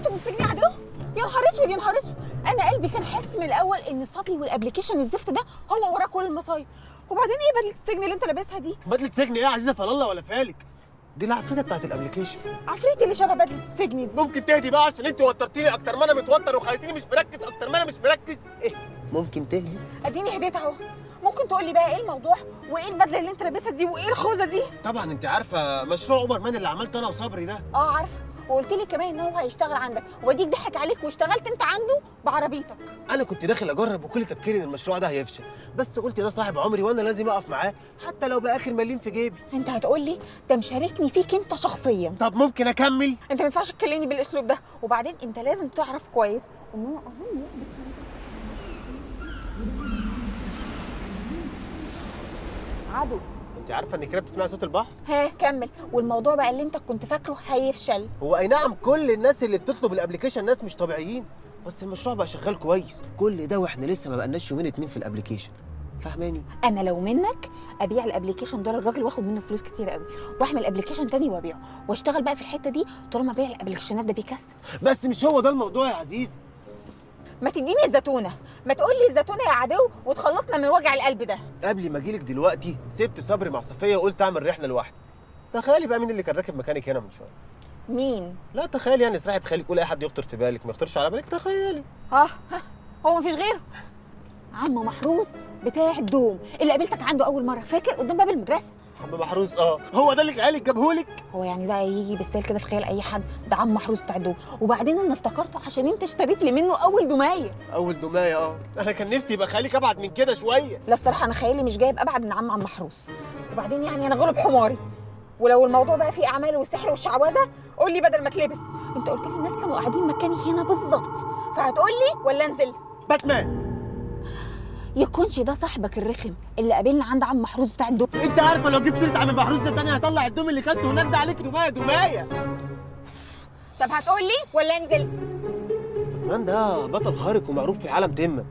طلعتوا من السجن يا عدو؟ يا نهار اسود يا نهار اسود، انا قلبي كان حاسس من الاول ان صبري والابلكيشن الزفت ده هو وراه كل المصايب. وبعدين ايه بدله السجن اللي انت لابسها دي؟ بدله سجن ايه يا عزيزه فلالله ولا فالك؟ دي العفريته بتاعت الابلكيشن. عفريت اللي شبه بدله السجن دي. ممكن تهدي بقى عشان انت وترتيني اكتر ما انا متوتر وخليتيني مش مركز اكتر ما انا مش مركز. ايه ممكن تهدي؟ اديني هديت اهو. ممكن تقول لي بقى ايه الموضوع وايه البدله اللي انت لابسها دي وايه الخوذه دي؟ طبعا انت عارفه مشروع اوبر مان اللي عملته انا وصبري ده. عارفه، وقلت لي كمان ان هو هيشتغل عندك واديك ضحك عليك واشتغلت انت عنده بعربيتك. انا كنت داخل اجرب وكل تفكيري ان المشروع ده هيفشل، بس قلت ده صاحب عمري وانا لازم اقف معاه حتى لو باخر مليم في جيبي. انت هتقول لي ده مشاركني فيك انت شخصيا. طب ممكن اكمل؟ انت ما ينفعش تكلمني بالاسلوب ده، وبعدين انت لازم تعرف كويس ان انا اهم عدو. انت عارفه انك كده بتسمعي صوت البحر؟ ها كمل. والموضوع بقى اللي انت كنت فاكره هيفشل. هو اي نعم كل الناس اللي بتطلب الابلكيشن ناس مش طبيعيين، بس المشروع بقى شغال كويس. كل ده واحنا لسه ما بقالناش يومين 2 في الابلكيشن، فاهماني؟ انا لو منك ابيع الابلكيشن ده للراجل واخد منه فلوس كتير قوي، واعمل ابلكيشن تاني وابيعه واشتغل بقى في الحته دي طالما بيع الابلكيشنات ده بيكسب. بس مش هو ده الموضوع يا عزيزي. ما تديني الزتونه، ما تقول لي الزتونه يا عدو وتخلصنا من وجع القلب ده. قبل ما اجيلك دلوقتي سبت صبري مع صفيه وقلت اعمل رحله لوحدي. تخيلي بقى مين اللي كان راكب مكانك هنا من شويه. مين؟ لا تخيلي يعني اسرحي بخيالك، قولي اي حد يخطر في بالك ما يخطرش على بالك، تخيلي. ها هو مفيش غيره؟ عم محروس بتاع الدوم اللي قابلتك عنده اول مره، فاكر قدام باب المدرسه؟ عم محروس هو ده اللي خيالك جابهولك؟ هو يعني ده يجي بالسهل كده في خيال اي حد؟ ده عم محروس بتاع الدوم، وبعدين انا افتكرته عشان انت اشتريت لي منه اول دمايه. اول دمايه انا كان نفسي يبقى خيالك ابعد من كده شويه. لا الصراحه انا خيالي مش جايب ابعد من عم محروس، وبعدين يعني انا غلب حماري. ولو الموضوع بقى فيه اعمال وسحر وشعوذه قول لي بدل ما تلبس. انت قلت لي الناس كانوا قاعدين مكاني هنا بالظبط، فهتقول لي ولا انزل؟ باتمان. يكونش ده صاحبك الرخم اللي قابلنا عند عم محروس بتاع الدوم؟ انت عارفه لو جبت سيره عم محروس ده تاني هطلع الدوم اللي كلته هناك ده عليك دمايه. طب هتقول لي ولا انزل؟ باتمان ده بطل خارق ومعروف في عالم تمه.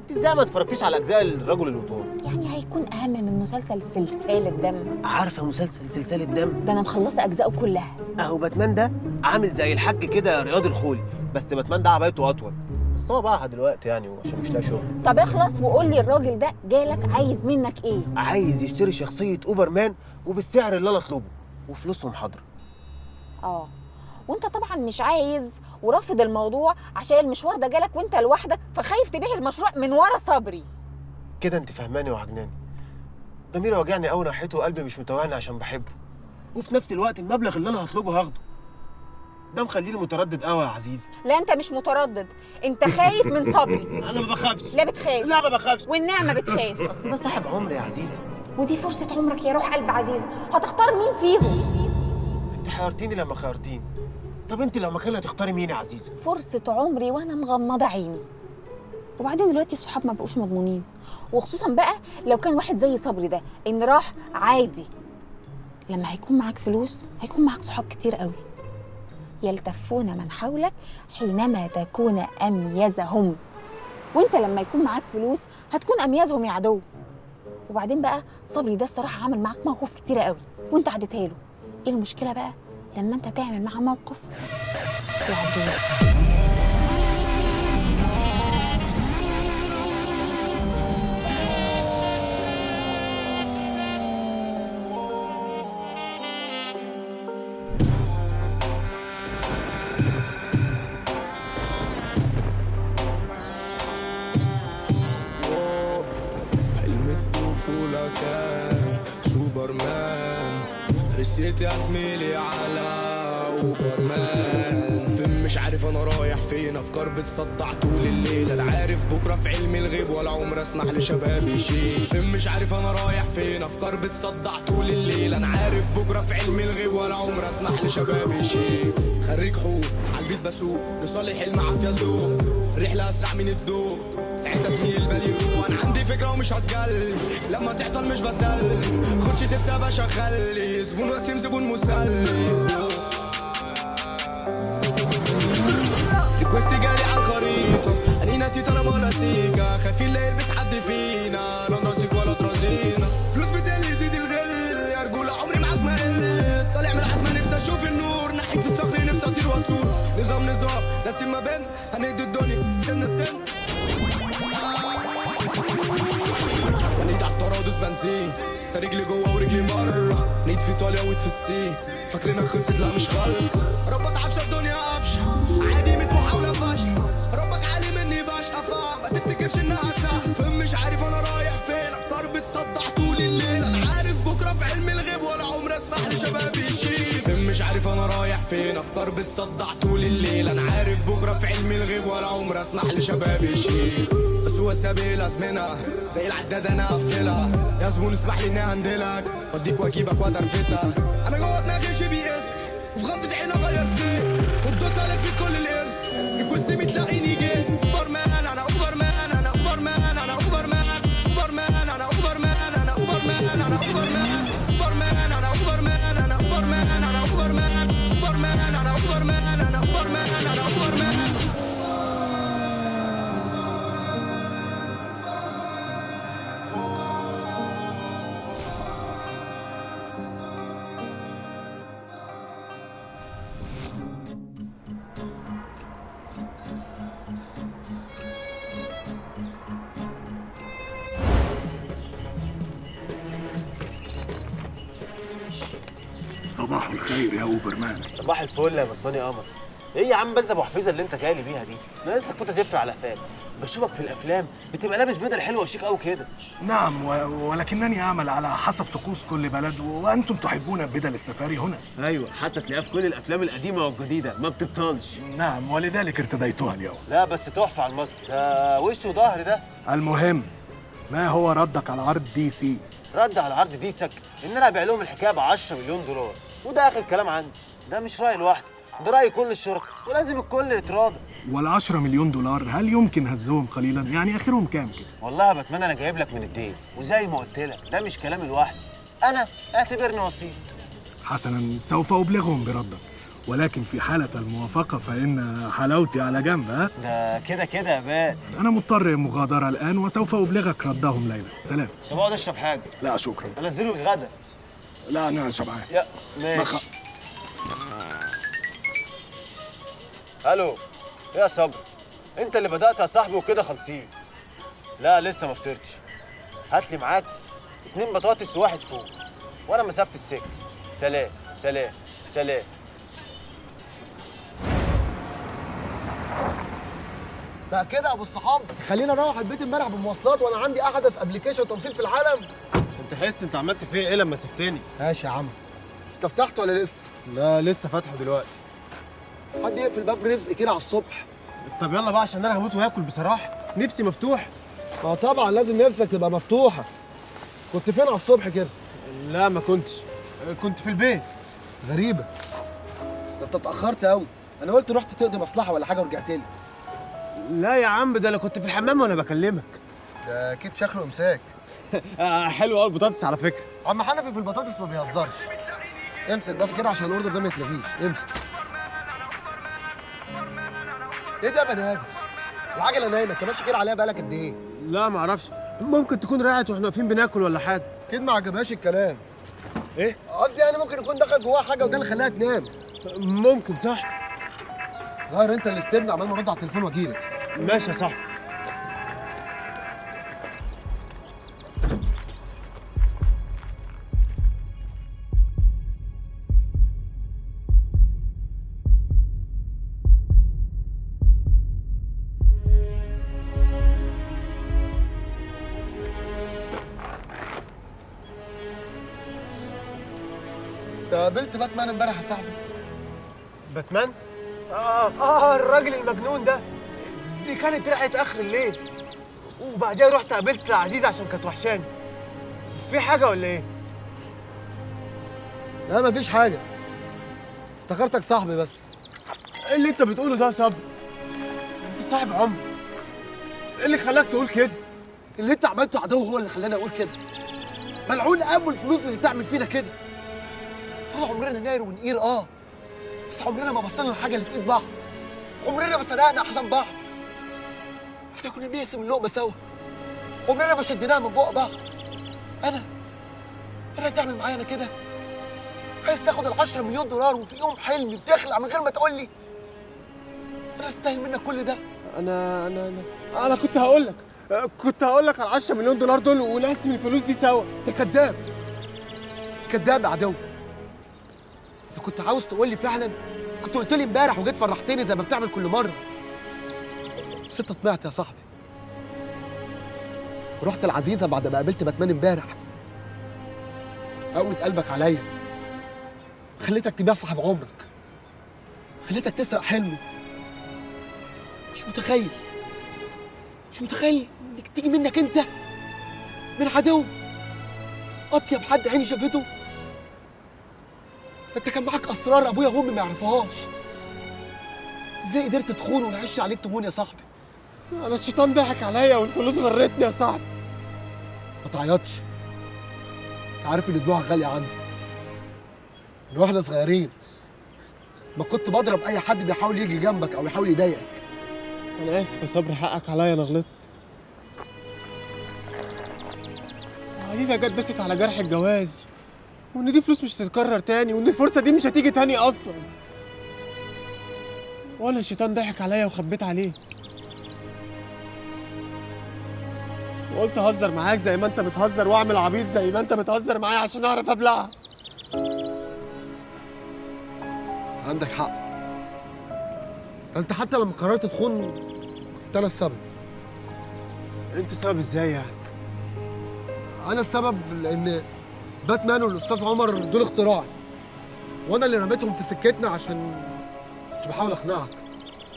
انت ازاي ما اتفرجتيش على اجزاء الرجل الوطان؟ يعني هيكون اهم من مسلسل سلسال الدم؟ عارفه مسلسل سلسال الدم؟ ده انا مخلصه اجزائه كلها. اهو باتمان ده عامل زي الحاج كده رياض الخولي، بس باتمان ده عبايته اطول، بس هو باعها دلوقتي يعني وعشان مش لاقي شغل. طب اخلص وقول لي الراجل ده جالك عايز منك ايه؟ عايز يشتري شخصيه اوبرمان وبالسعر اللي انا اطلبه وفلوسهم حاضره. وانت طبعا مش عايز ورافض الموضوع عشان المشوار ده جالك وانت لوحدك، فخايف تبيع المشروع من ورا صبري. كده انت فهماني وعجناني. ضميري وجعني قوي ناحيته وقلبي مش متواني عشان بحبه، وفي نفس الوقت المبلغ اللي انا هطلبه هاخده. ده مخليني متردد قوي يا عزيزي. لا انت مش متردد، انت خايف من صبري. انا ما بخافش. لا بتخاف. لا ما بخافش. والنعمه بتخاف. اصل ده صاحب عمري يا عزيزي، ودي فرصه عمرك يا روح قلب عزيزه، هتختار مين فيهم؟ انت حيرتيني لما خيرتيني. طب انت لو مكاني هتختاري مين يا عزيزي؟ فرصه عمري وانا مغمضه عيني. وبعدين دلوقتي الصحاب ما بقوش مضمونين، وخصوصا بقى لو كان واحد زي صبري ده ان راح عادي. لما هيكون معاك فلوس هيكون معاك صحاب كتير قوي يلتفون من حولك حينما تكون اميزهم، وانت لما يكون معاك فلوس هتكون اميزهم يا عدو. وبعدين بقى صبري ده الصراحه عمل معاك مواقف كتيره قوي وانت عديتها له. ايه المشكله بقى لما انت تعمل معاه موقف يعديه؟ طفولة كان سوبرمان، رسيت يا زميلي على اوبرمان. فين مش عارف انا رايح فين، افكار بتصدع طول الليل. انا عارف بكره في علم الغيب ولا عمر اسمح لشبابي يشيل. فين مش عارف انا رايح فين، افكار بتصدع طول الليل. انا عارف بكره في علم الغيب ولا عمر اسمح لشبابي يشيل. خريج حقوق عالبيت بسوق لصالح المعافيه ذوق، رحله اسرع من الضوء ساعتها زميل بالي يروح. انا عندي فكره ومش هتجلي، لما تعطل مش بسلي. خدش ترسى يا باشا خلي زبون وسيم زبون مسلي. ريكوستي جالي على الخريطه، انينا تيتا ولا سيكا. خايفين لا يلبس حد فينا، لا نراسيك ولا ترازينا. فلوس بتقل يزيد الغل، يا رجوله عمري معاك ما قل. طالع من العتمه نفسي اشوف النور، ناحيك في الصخر نفسي اطير واسور. نظام السين، انت رجلي جوه ورجلي بره، نيت في ايطاليا ويت في السين، فاكرينها خلصت لا مش خالص. ربك عفشه الدنيا قفشه، عادي 100 محاوله فاشله، ربك عالي مني بشقى فاهم، ما تفتكرش انها سهل. فين مش عارف انا رايح فين، افكار بتصدع طول الليل، انا عارف بكره في علم الغيب ولا عمري اسمح لشبابي يشيل. فين مش عارف انا رايح فين، افكار بتصدع طول الليل، انا عارف بكره في علم الغيب ولا عمري اسمح لشبابي يشيل. بس هو سابق الازمنه زي العداد انا اقفلها، يا زبون اسمح لي اني هندلك واديك واجيبك وادرفتك. انا جوه دماغي جي بي اس وفي غمضة عين اغير سيف وبدوس على في كل الارث، في وسطي تلاقيني جيت اوبر مان، انا اوبر مان، انا اوبر مان، انا اوبر مان، اوبر مان، انا اوبر مان، انا اوبر مان، انا اوبر مان، اوبر مان، انا اوبر مان، انا اوبر مان، انا اوبر مان، اوبر مان، انا اوبر مان، انا اوبر مان، انا اوبر مان. صباح الخير يا اوبرمان. صباح الفل يا بطاني قمر. ايه يا عم بدله ابو حفيظه اللي انت جاي لي بيها دي؟ ناقص لك فوطه زفر على فاك. بشوفك في الافلام بتبقى لابس بدل حلوه وشيك قوي كده. نعم ولكنني اعمل على حسب طقوس كل بلد، وانتم تحبون بدل السفاري هنا. ايوه حتى تلاقيها في كل الافلام القديمه والجديده ما بتبطلش. نعم ولذلك ارتديتها اليوم. لا بس تحفه على المصري ده، وش وظهر ده. المهم، ما هو ردك على عرض دي سي؟ رد على عرض ديسك ان انا ابيع لهم الحكايه ب 10 مليون دولار، وده اخر كلام عندي. ده مش رايي لوحدي، ده راي كل الشركاء ولازم الكل يتراضى. وال10 مليون دولار هل يمكن هزهم قليلا؟ يعني اخرهم كام كده؟ والله يا باتمان انا جايب لك من الدين، وزي ما قلت لك ده مش كلامي لوحدي، انا اعتبرني وسيط. حسنا، سوف ابلغهم بردك، ولكن في حالة الموافقة فإن حلاوتي على جنب. ها؟ ده كده كده يا بات. أنا مضطر مغادرة الآن وسوف أبلغك ردهم ليلة. سلام. طب اقعد اشرب حاجه. لا شكرا. انزله الغدا. لا أنا شبعان. يا ماشي. الو ايه يا صبري، انت اللي بدات يا صاحبي وكده خالصين؟ لا لسه ما فطرتش. هات لي معاك 2 بطاطس وواحد فوق، وانا مسافه السكه. سلام سلام سلام. بقى كده يا ابو الصحاب خلينا نروح البيت امبارح بالمواصلات وانا عندي احدث ابلكيشن توصيل في العالم. انت حس انت عملت فيا ايه لما سبتني؟ ماشي يا عم. استفتحت ولا لسه؟ لا لسه فاتحه دلوقتي. حد يقفل باب رزق كده على الصبح. طب يلا بقى عشان انا هموت واكل بصراحه، نفسي مفتوح. ما طبعا لازم نفسك تبقى مفتوحه. كنت فين على الصبح كده؟ لا ما كنتش، كنت في البيت. غريبه، ده انت اتاخرت قوي. انا قلت رحت تقضي مصلحه ولا حاجه ورجعت لي. لا يا عم ده انا كنت في الحمام وانا بكلمك. ده اكيد شكله امساك. حلو قوي البطاطس على فكره. عم حنفي في البطاطس ما بيهزرش. امسك بس كده عشان الاوردر ده ما يتلغيش. امسك. ايه ده يا بني ادم؟ العجله نايمه، انت ماشي كده عليها بقالك قد ايه؟ لا ما اعرفش، ممكن تكون راحت واحنا واقفين بناكل ولا حاجه. اكيد ما عجبهاش الكلام. ايه؟ قصدي يعني ممكن يكون دخل جواها حاجه وده اللي خلاها تنام. ممكن صح. غير انت اللي استبنى عمال ما ارد على التليفون واجيلك. ماشي يا صاحبي. انت قابلت باتمان امبارح يا صاحبي؟ باتمان؟ الراجل المجنون ده. دي كانت ريحه اخر الليل، وبعدين رحت قابلت عزيزه عشان كانت وحشاني. في حاجه ولا ايه؟ لا مفيش حاجه، افتكرتك صاحبي بس. ايه اللي انت بتقوله ده يا صبري؟ انت صاحب عمر، ايه اللي خلاك تقول كده؟ اللي انت عملته عدو هو اللي خلاني اقول كده. ملعون ابو الفلوس اللي تعمل فينا كده. طول عمرنا ناير ونقير بس عمرنا ما بصينا للحاجه اللي في ايد بعض. عمرنا ما صدقنا احلام بعض. احنا كنا بنقسم اللقمه سوا، عمرنا ما شديناها من بق بعض. انا تعمل معايا انا كده؟ عايز تاخد ال10 مليون دولار وفي يوم حلمي بتخلع من غير ما تقول لي؟ انا استاهل منك كل ده؟ انا كنت هقول لك، كنت هقول لك على 10 مليون دولار دول ونقسم الفلوس دي سوا. انت كذاب، كذاب يا عدو. لو كنت عاوز تقول لي فعلا كنت قلت لي امبارح وجيت فرحتني زي ما بتعمل كل مره. بس انت طمعت يا صاحبي، ورحت العزيزه بعد ما قابلت باتمان امبارح، قوت قلبك عليا، خليتك تبيع صاحب عمرك، خليتك تسرق حلمه. مش متخيل انك تيجي منك انت، من عدو اطيب حد عيني شافته. انت كان معاك اسرار ابويا وامي ما يعرفوهاش. ازاي قدرت تخون ونعيش عليك تهون يا صاحبي؟ انا الشيطان ضحك عليا والفلوس غرتني يا صاحبي. ما تعيطش، انت عارف ان دموعك غاليه عندي. من واحنا صغيرين ما كنت بضرب اي حد بيحاول يجي جنبك او يحاول يضايقك. انا اسف يا صبري، حقك عليا، انا غلطت. عزيزة جت دست على جرح الجواز، وان دي فلوس مش هتتكرر تاني، وان الفرصة دي مش هتيجي تاني اصلا. وانا الشيطان ضحك عليا وخبيت عليه، وقلت اهزر معاك زي ما انت بتهزر، واعمل عبيط زي ما انت بتهزر معايا عشان اعرف ابلعها. عندك حق. انت حتى لما قررت تخون كنت انا السبب. انت السبب ازاي يعني؟ انا السبب لان باتمان والاستاذ عمر دول اختراعي، وانا اللي رميتهم في سكتنا عشان كنت بحاول اقنعك.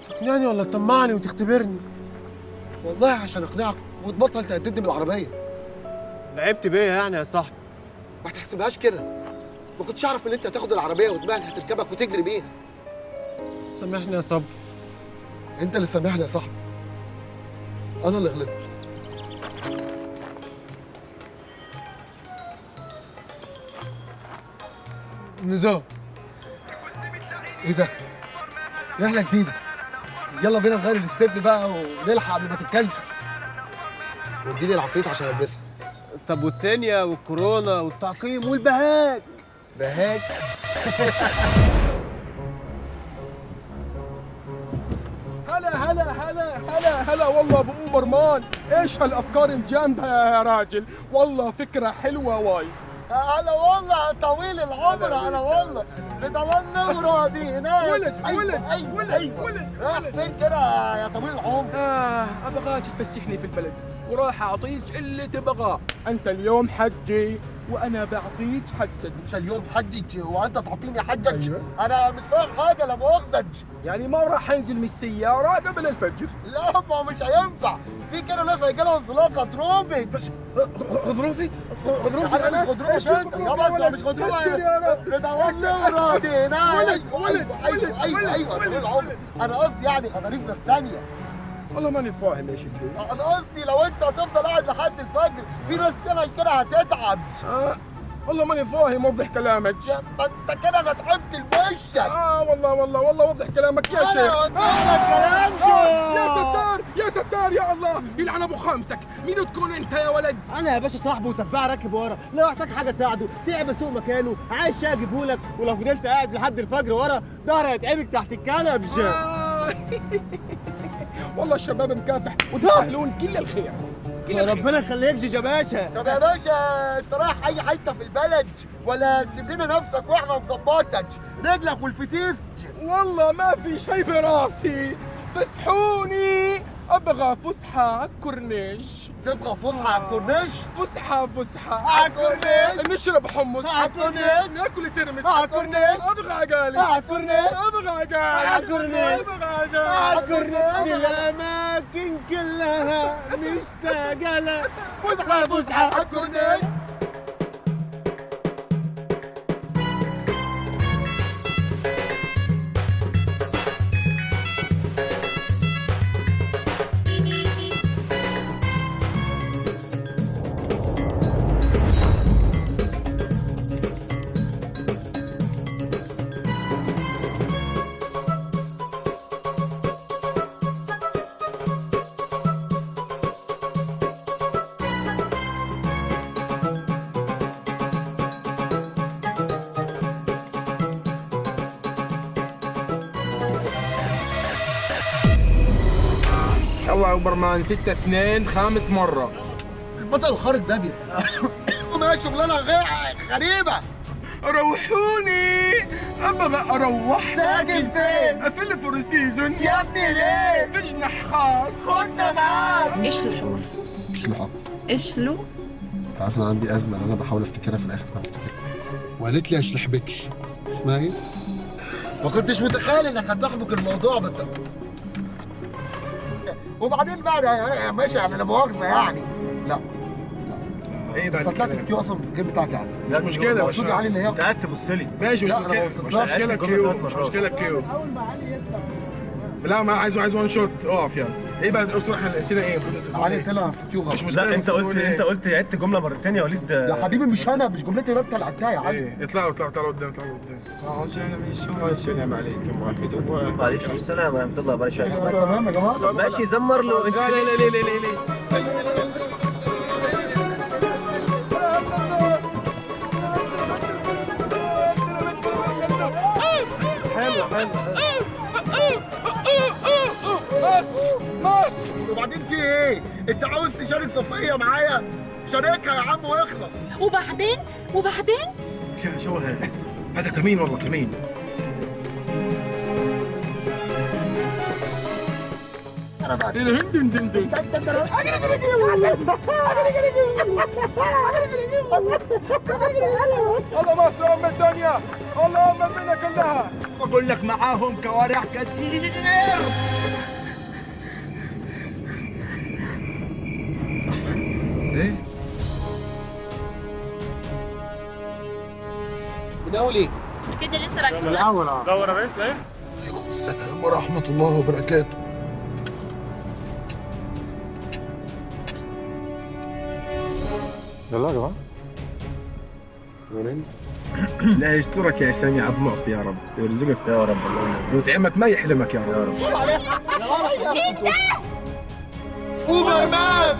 تقنعني ولا تطمعني وتختبرني؟ والله عشان اقنعك وتبطل تهددني بالعربيه. لعبت بيا يعني يا صاحبي؟ ما تحسبهاش كده، ما كنتش اعرف ان انت هتاخد العربيه ودماغك هتركبك وتجري بيها. سامحني يا صبري. انت اللي سامحني يا صاحبي، انا اللي غلطت. نظام ايه ده؟ رحله جديده، يلا بينا نغير الاستبن بقى ونلحق قبل ما تتكنسل. واديني العفريت عشان البسها. طب والتانية والكورونا والتعقيم والبهاك؟ بهاك هلا والله ابو اوبرمان، ايش هالافكار الجامده يا راجل؟ والله فكره حلوه وايد. هلا والله طويل العمر، هلا والله بتولى وراضي هناك. ولد رايح فين كده يا طويل العمر؟ ابغاك تفسحني في البلد وراح اعطيك اللي تبغاه. انت اليوم حجي وانا بعطيك حجك. انت اليوم حجج وانت تعطيني حجج؟ انا مش فاهم حاجه، لا مؤاخذه. يعني ما راح انزل من السياره قبل الفجر؟ لا ما مش هينفع، في كده ناس هيجيلها انزلاق غضروفي. بس غضروفي انا مش غضروفي انت يا بس مش غضروفي. بتولى وراضي هناك. ايوه طويل العمر، انا قصدي يعني غضاريف ناس تانيه. والله ماني فاهم ايش تقول. انا قصدي لو انت هتفضل قاعد لحد الفجر في ناس تانية كده هتتعب. والله ماني فاهم، وضح كلامك. ما انت كده انا تعبت لوشك. والله وضح كلامك يا شيخ. يا ستار يا الله، يلعن ابو خمسك. مين تكون انت يا ولد؟ انا يا باشا صاحبه وتبع راكب ورا، لو احتاج حاجه ساعده، تعب اسوق مكانه، عايز شاي اجيبهولك، ولو فضلت قاعد لحد الفجر ورا ظهري هيتعبك تحت الكنبه. والله الشباب مكافح وتستاهلون كل الخير. ربنا يخليك يا باشا. طب يا باشا انت رايح اي حته في البلد ولا تسيب لنا نفسك واحنا نظبطك رجلك والفتيس؟ والله ما في شي براسي، فسحوني، ابغى فسحه على الكورنيش. تبغى فسحه على الكورنيش؟ فسحه على الكورنيش، نشرب حمص على الكورنيش، ناكل ترمس على الكورنيش، ابغى عقالي على الكورنيش، ابغى عقالي على الكورنيش، ابغى عقالي على الكورنيش. الاماكن كلها مشتاقه لها. فسحه على الكورنيش. الله اكبر مان 6-2 خامس مرة. البطل الخارق ده بيبقى ما شغلانه غريبه. روحوني ابغى اروح. ساكن فين؟ في الفور سيزون يا ابني ليه؟ في جناح خاص. خدنا معاك. ايش الحروف؟ مش لحق. ايش له؟ عارف انا عندي ازمه انا بحاول افتكرها في الاخر ما افتكرها. وقالت لي اشلحبكش. اسمها ايه؟ ما كنتش متخيل انك هتحبك الموضوع وبعدين بعد ماشي يعني لا مؤاخذه يعني. لا ايه انت طلعت في كيو اصلا في الجيم بتاعك يعني. لا مشكلة مش علي ان هي انت قاعد تبص لي. ماشي مش لا، أنا مشكلة ما مش وصلتلهاش. مشكلة كيو مش مشكلة كيو. لا ما عايز وان شوت اقف يعني. ايه بقى بصراحة نسينا ايه؟ علي طلع في كيو غلط. مش مشكلة. لا انت قلت عدت جمله مرتين يا وليد. يا حبيبي مش انا، مش جملتي اللي انت لعبتها يا علي. ايه اطلعوا قدام السلام عليكم ورحمة الله. وعليكم السلام ورحمه الله وبركاته. تمام يا جماعه. ماشي زمر له. لا لا لا لا لا بس وبعدين في ايه؟ انت عاوز تشارك صفيه معايا؟ شاركها يا عم واخلص. وبعدين شو هذا كمين والله كمين. انا بعد الله ما اسلم الدنيا. الله ما بينا كلها. بقول لك معاهم كوارع كتير. ايه بنقول ايه؟ كده لسه راجعين. الاول دور يا باشا. عليكم السلام ورحمه الله وبركاته. يلا يا جماعه. لا يسترك يا سامي عبد معطي يا رب يرزقك يا رب الله ويطعمك ما يحرمك يا رب. اوبر مان